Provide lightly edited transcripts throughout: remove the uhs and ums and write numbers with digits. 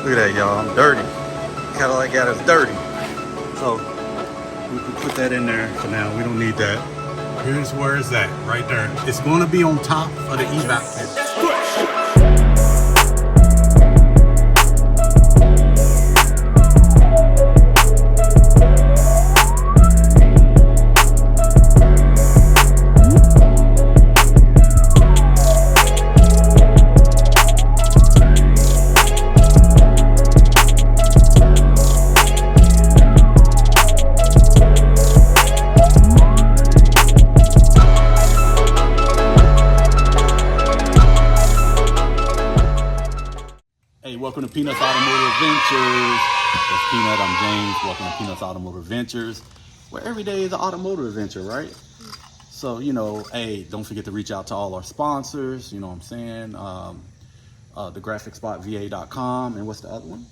Look at that, y'all. I'm dirty. Cadillac got us dirty. So we can put that in there for now. We don't need that. Here's where it's at, right there. It's going to be on top of the evap pit. Welcome to Peanuts Automotive Adventures. That's Peanut, I'm James. Welcome to Peanuts Automotive Adventures, where every day is an automotive adventure, right? So, you know, hey, don't forget to reach out to all our sponsors, you know what I'm saying? The graphicsbotva.com, and what's the other one?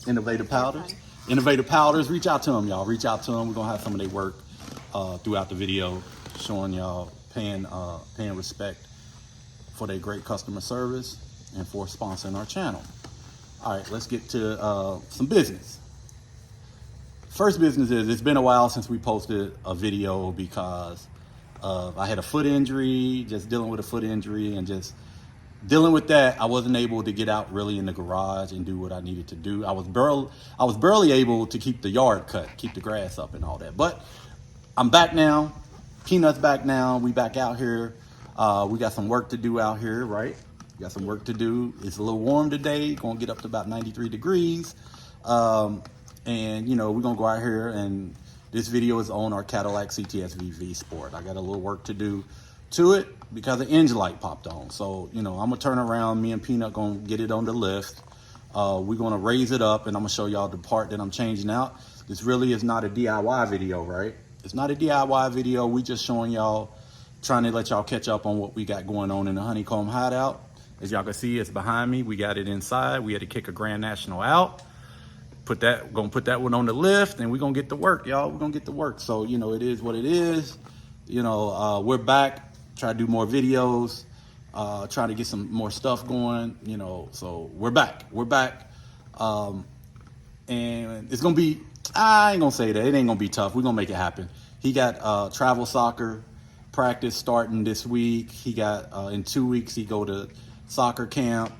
Innovative Powders. Innovative Powders, reach out to them, y'all. Reach out to them. We're going to have some of their work throughout the video, showing y'all paying respect for their great customer service and for sponsoring our channel. All right, let's get to some business. First business is, it's been a while since we posted a video because I had a foot injury, just dealing with a foot injury, and just dealing with that, I wasn't able to get out really in the garage and do what I needed to do. I was barely able to keep the yard cut, keep the grass up and all that. But I'm back now. Peanut's back now. We back out here. We got some work to do out here, right? Got some work to do. It's a little warm today. Gonna get up to about 93 degrees. And you know, we're gonna go out here, and this video is on our Cadillac CTS VSport. I got a little work to do to it because the engine light popped on. So, you know, I'm gonna turn around. Me and Peanut gonna get it on the lift. We're gonna raise it up, and I'm gonna show y'all the part that I'm changing out. This really is not a DIY video, right? It's not a DIY video. We just showing y'all, trying to let y'all catch up on what we got going on in the honeycomb hideout. As y'all can see, it's behind me. We got it inside. We had to kick a Grand National out. Gonna put that one on the lift, and we're gonna get to work, y'all. We're gonna get to work. So, you know, it is what it is. You know, we're back. Try to do more videos. Try to get some more stuff going, you know. So we're back. We're back. And it's gonna be, I ain't gonna say that. It ain't gonna be tough. We're gonna make it happen. He got travel soccer practice starting this week. He got, in 2 weeks, he go to soccer camp.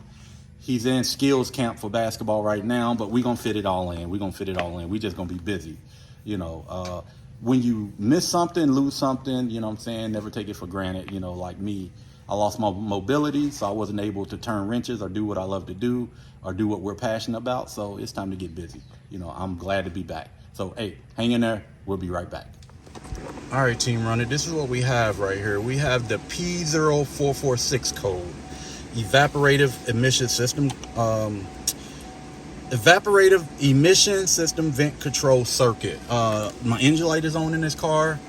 He's in skills camp for basketball right now, but we're gonna fit it all in. We're gonna fit it all in. We just gonna be busy. You know, when you miss something, lose something, you know what I'm saying, never take it for granted. You know, like me, I lost my mobility, so I wasn't able to turn wrenches or do what I love to do or do what we're passionate about. So it's time to get busy. You know, I'm glad to be back. So, hey, hang in there. We'll be right back. All right, Team Runner, this is what we have right here. We have the P0446 code. Evaporative emission system, evaporative emission system vent control circuit. My engine light is on in this car.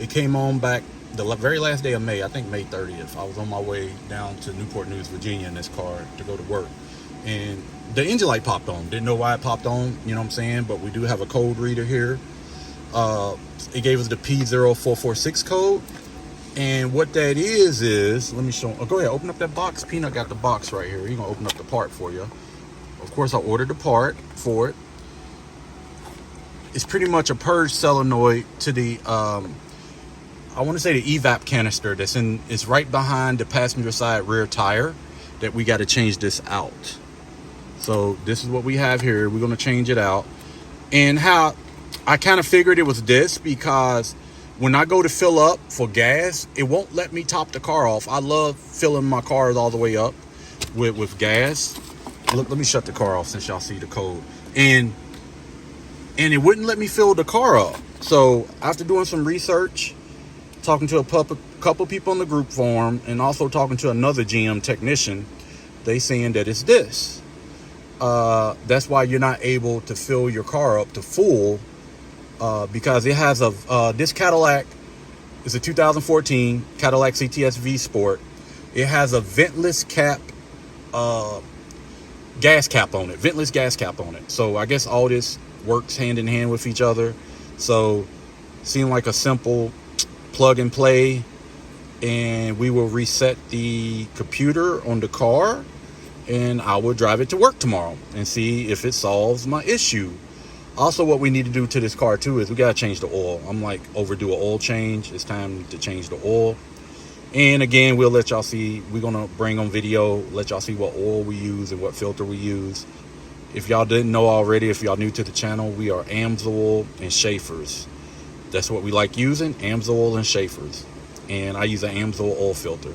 It came on back the very last day of May, I think May 30th. I was on my way down to Newport News, Virginia in this car to go to work, and the engine light popped on. Didn't know why it popped on, you know what I'm saying, but we do have a code reader here. It gave us the P0446 code. And what that is, let me show, go ahead, open up that box. Peanut got the box right here. He's gonna open up the part for you. Of course, I ordered the part for it. It's pretty much a purge solenoid to the, I wanna say the evap canister it's right behind the passenger side rear tire that we gotta change this out. So this is what we have here. We're gonna change it out. And how I kind of figured it was this, because when I go to fill up for gas, it won't let me top the car off. I love filling my cars all the way up with gas. Look, let me shut the car off since y'all see the code. And it wouldn't let me fill the car up. So after doing some research, talking to a couple people in the group forum, and also talking to another GM technician, they saying that it's this. That's why you're not able to fill your car up to full. Because it has this Cadillac is a 2014 Cadillac CTS VSport. It has a ventless gas cap on it, ventless gas cap on it. So I guess all this works hand in hand with each other. So seemed like a simple plug and play, and we will reset the computer on the car, and I will drive it to work tomorrow and see if it solves my issue. Also, what we need to do to this car too is we gotta change the oil. I'm like overdue an oil change. It's time to change the oil. And again, we'll let y'all see. We're gonna bring on video, let y'all see what oil we use and what filter we use. If y'all didn't know already, if y'all new to the channel, we are Amsoil and Schaefer's. That's what we like using, Amsoil and Schaefer's. And I use an Amsoil oil filter,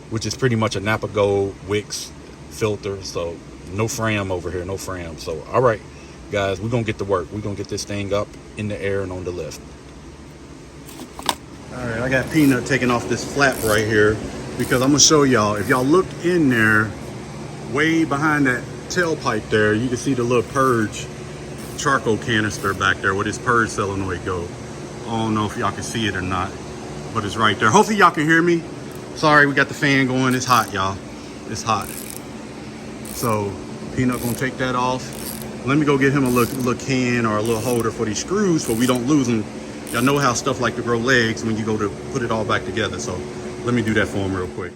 which is pretty much a Napa Gold Wicks filter. So no fram over here, no fram. So all right, guys, we're gonna get to work. We're gonna get this thing up in the air and on the lift. All right, I got Peanut taking off this flap right here because I'm gonna show y'all. If y'all look in there, way behind that tailpipe there, you can see the little purge charcoal canister back there where this purge solenoid go. I don't know if y'all can see it or not, but it's right there. Hopefully y'all can hear me. Sorry, we got the fan going. It's hot, y'all. It's hot. So Peanut gonna take that off. Let me go get him a little can or a little holder for these screws so we don't lose them. Y'all know how stuff like to grow legs when you go to put it all back together. So let me do that for him real quick.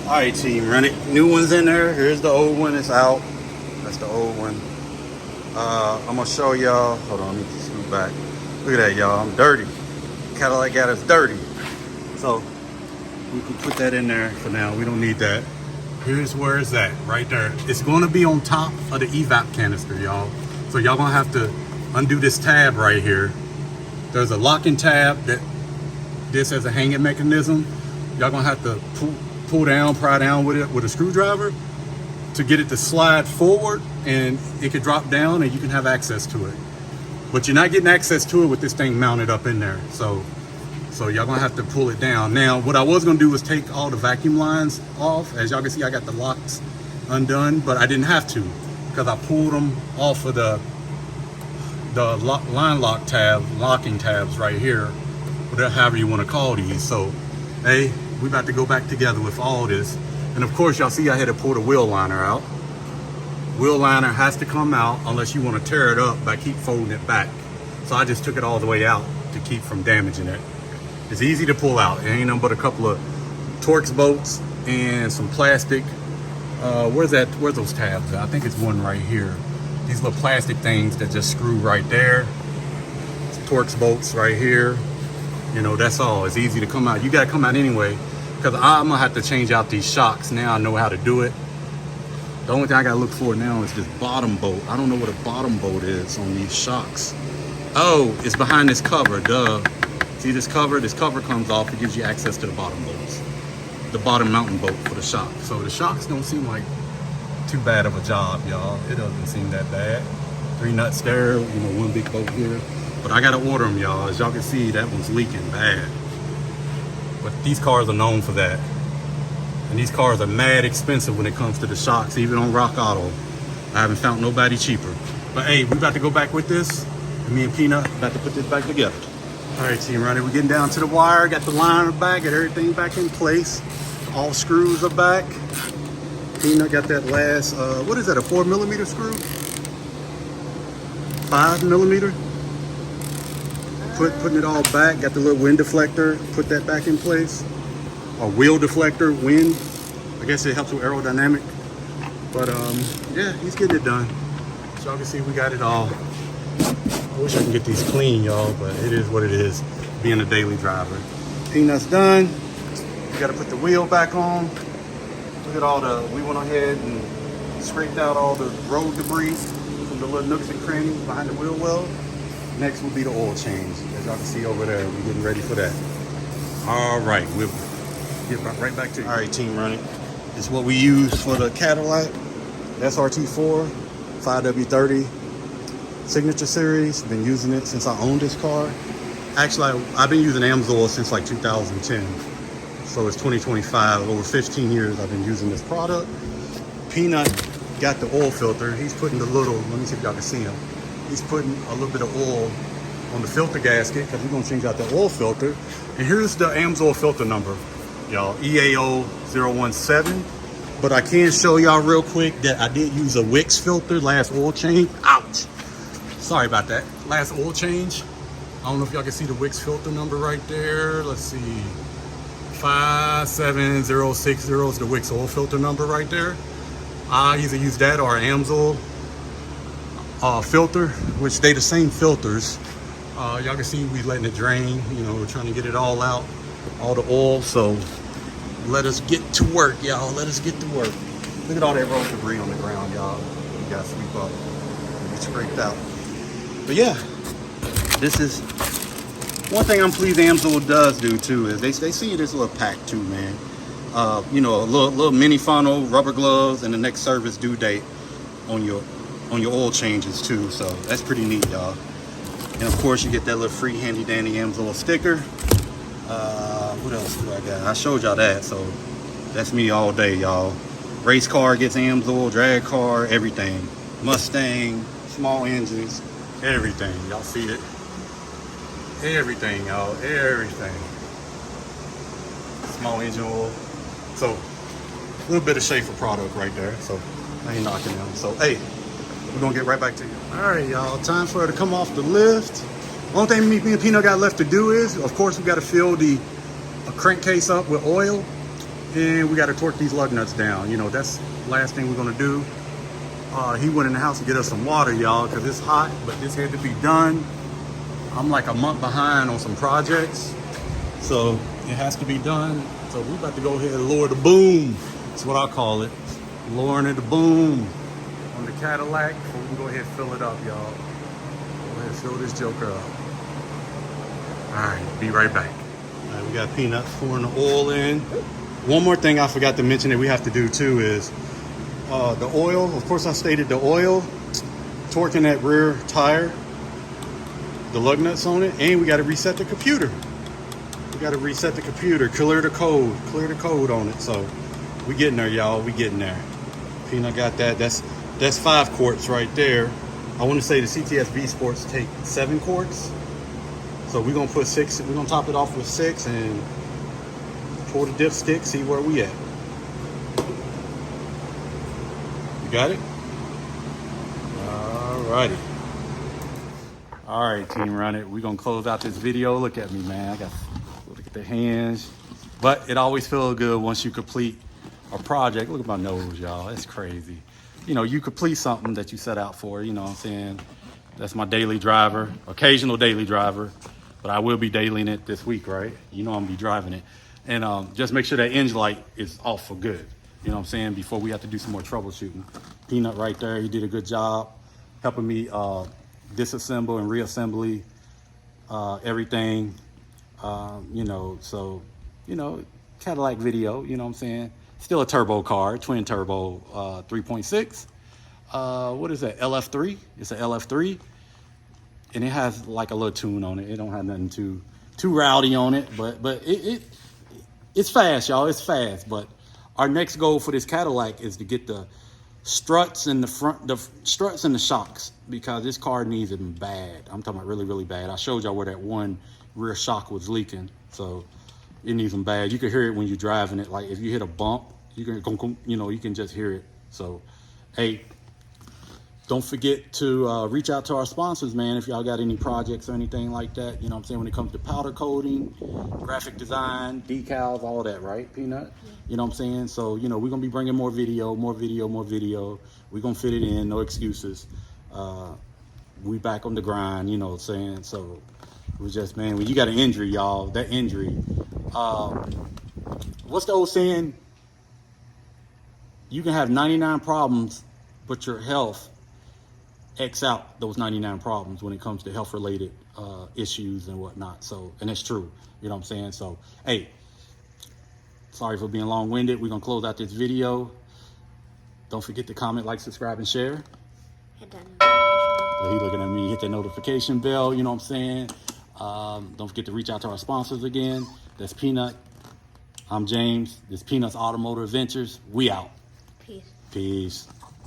All right, team, run it. New one's in there. Here's the old one. It's out. That's the old one. I'm gonna show y'all. Hold on, let me scoot back. Look at that, y'all. I'm dirty. Cadillac got us dirty. So we can put that in there for now. We don't need that. Here's where it's at, right there. It's gonna be on top of the evap canister, y'all. So y'all gonna have to undo this tab right here. There's a locking tab that this has a hanging mechanism. Y'all gonna have to pull down, pry down with it with a screwdriver to get it to slide forward, and it could drop down and you can have access to it. But you're not getting access to it with this thing mounted up in there. So y'all gonna have to pull it down. Now, what I was gonna do was take all the vacuum lines off. As y'all can see, I got the locks undone, but I didn't have to because I pulled them off of the line lock tab, locking tabs right here, whatever, however you wanna call these. So, hey, we about to go back together with all this. And of course, y'all see I had to pull the wheel liner out. Wheel liner has to come out unless you want to tear it up by keep folding it back. So I just took it all the way out to keep from damaging it. It's easy to pull out. It ain't nothing but a couple of Torx bolts and some plastic. Where's those tabs? I think it's one right here. These little plastic things that just screw right there. Torx bolts right here. You know, that's all. It's easy to come out. You gotta come out anyway, because I'm gonna have to change out these shocks. Now I know how to do it. The only thing I gotta look for now is this bottom bolt. I don't know what a bottom bolt is on these shocks. Oh, it's behind this cover, duh. See this cover? This cover comes off. It gives you access to the bottom bolts. The bottom mounting bolt for the shock. So the shocks don't seem like too bad of a job, y'all. It doesn't seem that bad. 3 nuts there, you know, 1 big bolt here. But I gotta order them, y'all. As y'all can see, that one's leaking bad. But these cars are known for that. And these cars are mad expensive when it comes to the shocks, even on Rock Auto. I haven't found nobody cheaper. But hey, we about to go back with this. And me and Peanut about to put this back together. All right, team, running. We're getting down to the wire. Got the liner back, got everything back in place. All screws are back. Peanut got that last, what is that, a 4mm screw? 5mm? Putting it all back, got the little wind deflector, put that back in place. A wheel deflector, wind. I guess it helps with aerodynamic. But yeah, he's getting it done. So y'all can see we got it all. I wish I can get these clean, y'all, but it is what it is, being a daily driver. Peanut's done. We gotta put the wheel back on. Look at all we went ahead and scraped out all the road debris from the little nooks and crannies behind the wheel well. Next will be the oil change. As y'all can see over there, we're getting ready for that. All right, we'll get right back to you. All right, team, running. It's what we use for the Cadillac SRT4 5W30 Signature Series. Been using it since I owned this car. Actually, I've been using AMSOIL since like 2010. So it's 2025. Over 15 years I've been using this product. Peanut got the oil filter. He's putting the little, let me see if y'all can see him. He's putting a little bit of oil on the filter gasket because we're gonna change out the oil filter. And here's the AMSOIL filter number, y'all, EAO017. But I can show y'all real quick that I did use a Wix filter last oil change. Ouch! Sorry about that. Last oil change. I don't know if y'all can see the Wix filter number right there. Let's see. 57060 is the Wix oil filter number right there. I either use that or AMSOIL filter, which they the same filters. Y'all can see we letting it drain. You know, we're trying to get it all out, all the oil. So let us get to work, y'all. Let us get to work. Look at all that road debris on the ground, y'all. We gotta sweep up. Get scraped out. But yeah, this is one thing I'm pleased AMSOIL does do too, is they see you this little pack too, man. You know, a little mini funnel, rubber gloves, and the next service due date on your oil changes too. So that's pretty neat, y'all. And of course you get that little free handy dandy AMSOIL sticker. What else do I got? I showed y'all that, so that's me all day, y'all. Race car gets AMSOIL, drag car, everything. Mustang, small engines, everything. Y'all see it? Everything, y'all, everything. Small engine oil. So a little bit of Schaefer product right there. So I ain't knocking them. So hey, we're gonna get right back to you. All right, y'all, time for her to come off the lift. Only thing me and Peanut got left to do is, of course, we got to fill the crankcase up with oil, and we got to torque these lug nuts down. You know, that's the last thing we're gonna do. He went in the house to get us some water, y'all, because it's hot, but this had to be done. I'm like a month behind on some projects, so it has to be done. So we're about to go ahead and lower the boom. That's what I call it. Lowering the boom on the Cadillac. So we can go ahead and fill it up, y'all. Go ahead and fill this joker up. All right, be right back. All right, we got Peanut pouring the oil in. One more thing I forgot to mention that we have to do too is the oil. Of course, I stated the oil, torquing that rear tire, the lug nuts on it, and we got to reset the computer. We got to reset the computer, clear the code on it. So we getting there, y'all. We getting there. Peanut got that. That's 5 quarts right there. I want to say the CTS VSports take 7 quarts. So we're gonna put 6. We're gonna top it off with 6 and pour the dipstick. See where we at. You got it? All righty. All right, Team Run It. We're gonna close out this video. Look at me, man. I got look at the hands. But it always feels good once you complete a project. Look at my nose, y'all. That's crazy. You know, you complete something that you set out for, you know what I'm saying? That's my daily driver, occasional daily driver, but I will be dailying it this week, right? You know I'm gonna be driving it. And just make sure that engine light is off for good. You know what I'm saying? Before we have to do some more troubleshooting. Peanut right there, he did a good job helping me disassemble and reassembly everything. You know, so, you know, Cadillac video, you know what I'm saying? Still a turbo car, twin turbo 3.6. What is that, LF3? It's an LF3. And it has like a little tune on it. It don't have nothing too rowdy on it, but it's fast, y'all. It's fast. But our next goal for this Cadillac is to get the struts in the front, the struts and the shocks, because this car needs them bad. I'm talking about really, really bad. I showed y'all where that one rear shock was leaking, so it needs them bad. You can hear it when you're driving it. Like if you hit a bump, you can, you know, you can just hear it. So, hey, don't forget to reach out to our sponsors, man, if y'all got any projects or anything like that. You know what I'm saying? When it comes to powder coating, graphic design, decals, all that, right, Peanut? Yeah. You know what I'm saying? So, you know, we're going to be bringing more video. We're going to fit it in, no excuses. We back on the grind, you know what I'm saying? So, it was just, man, when you got an injury, y'all, that injury, what's the old saying? You can have 99 problems, but your health X out those 99 problems when it comes to health related issues and whatnot. So, and it's true, you know what I'm saying? So, hey, sorry for being long-winded. We're gonna close out this video. Don't forget to comment, like, subscribe, and share. Hit that notification bell. He looking at me, hit that notification bell, you know what I'm saying? Don't forget to reach out to our sponsors again. That's Peanut. I'm James. This Peanut's Automotive Adventures. We out. Peace. Peace.